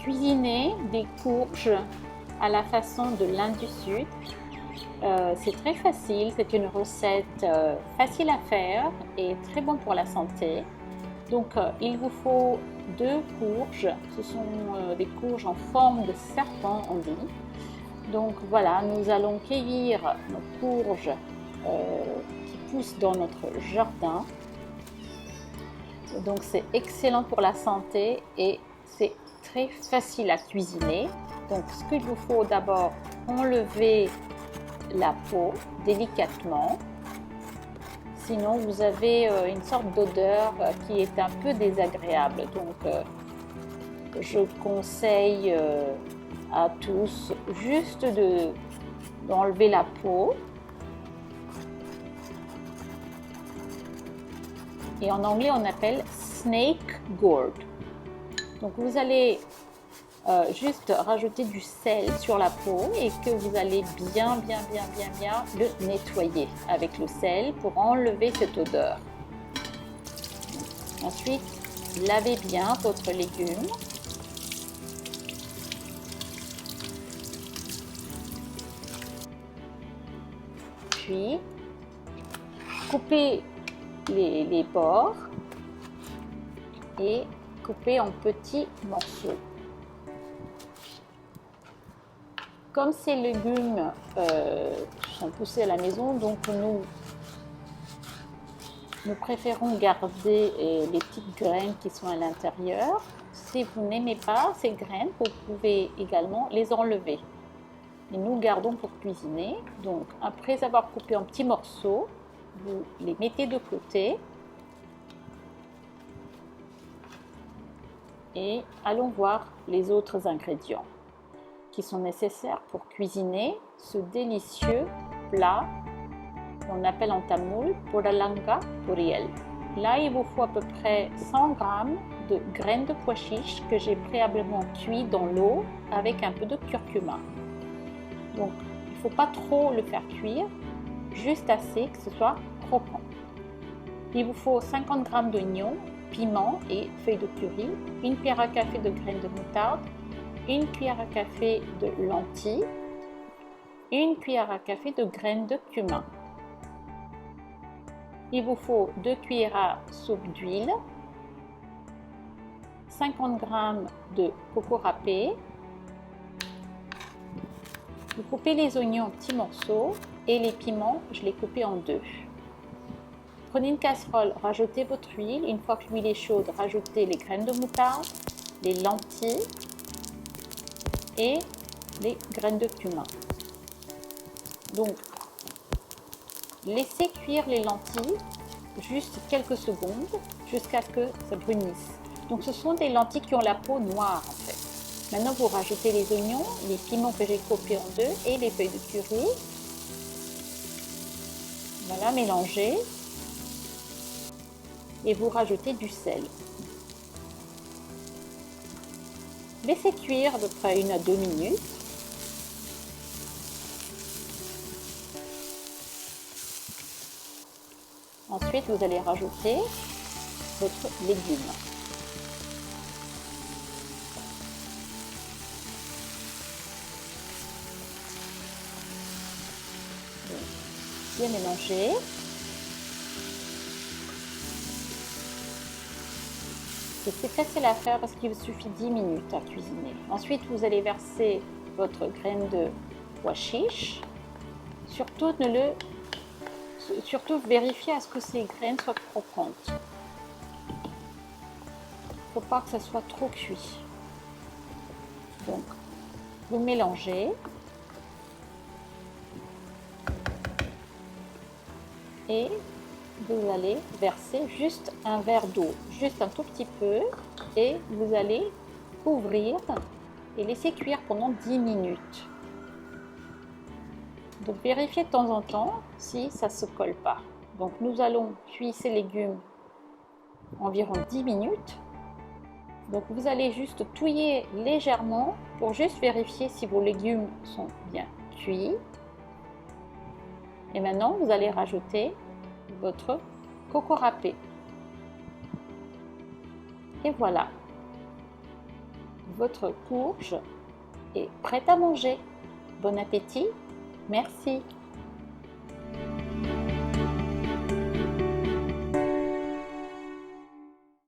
cuisiner des courges à la façon de l'Inde du Sud. C'est très facile, c'est une recette facile à faire et très bonne pour la santé. Donc il vous faut 2 courges, ce sont des courges en forme de serpent on dit. Donc voilà, nous allons cueillir nos courges qui poussent dans notre jardin. Donc c'est excellent pour la santé et c'est très facile à cuisiner. Donc ce qu'il vous faut d'abord, enlever la peau délicatement. Sinon vous avez une sorte d'odeur qui est un peu désagréable. Donc je conseille à tous juste d'enlever la peau. Et en anglais, on appelle snake gourd. Donc, vous allez juste rajouter du sel sur la peau et que vous allez bien le nettoyer avec le sel pour enlever cette odeur. Ensuite, lavez bien votre légume. Puis, coupez les bords et couper en petits morceaux. Comme ces légumes sont poussés à la maison, donc nous préférons garder les petites graines qui sont à l'intérieur. Si vous n'aimez pas ces graines, vous pouvez également les enlever. Et nous gardons pour cuisiner. Donc après avoir coupé en petits morceaux, vous les mettez de côté et allons voir les autres ingrédients qui sont nécessaires pour cuisiner ce délicieux plat qu'on appelle en tamoul Pudalanka Poriyal. Là, il vous faut à peu près 100 g de graines de pois chiches que j'ai préalablement cuit dans l'eau avec un peu de curcuma. Donc, il ne faut pas trop le faire cuire, juste assez que ce soit croquant. Il vous faut 50 g d'oignons, piments et feuilles de curry, une cuillère à café de graines de moutarde, une cuillère à café de lentilles, une cuillère à café de graines de cumin. Il vous faut 2 cuillères à soupe d'huile, 50 g de coco râpé. Vous coupez les oignons en petits morceaux et les piments, je les coupe en 2. Prenez une casserole, rajoutez votre huile. Une fois que l'huile est chaude, rajoutez les graines de moutarde, les lentilles et les graines de cumin. Donc, laissez cuire les lentilles juste quelques secondes jusqu'à ce que ça brunisse. Donc, ce sont des lentilles qui ont la peau noire en fait. Maintenant, vous rajoutez les oignons, les piments que j'ai coupés en 2 et les feuilles de curry. Voilà, mélangez. Et vous rajoutez du sel. Laissez cuire à peu près 1 à 2 minutes. Ensuite, vous allez rajouter votre légume. Bien mélanger. C'est facile à faire parce qu'il suffit 10 minutes à cuisiner. Ensuite, vous allez verser votre graine de pois chiche. Surtout vérifiez à ce que ces graines soient croquantes. Il ne faut pas que ça soit trop cuit. Donc, vous mélangez. Et vous allez verser juste un verre d'eau, juste un tout petit peu, et vous allez couvrir et laisser cuire pendant 10 minutes. Donc vérifiez de temps en temps si ça ne se colle pas. Donc nous allons cuire ces légumes environ 10 minutes. Donc vous allez juste touiller légèrement pour juste vérifier si vos légumes sont bien cuits. Et maintenant, vous allez rajouter votre coco râpé. Et voilà. votre courge est prête à manger. Bon appétit! Merci!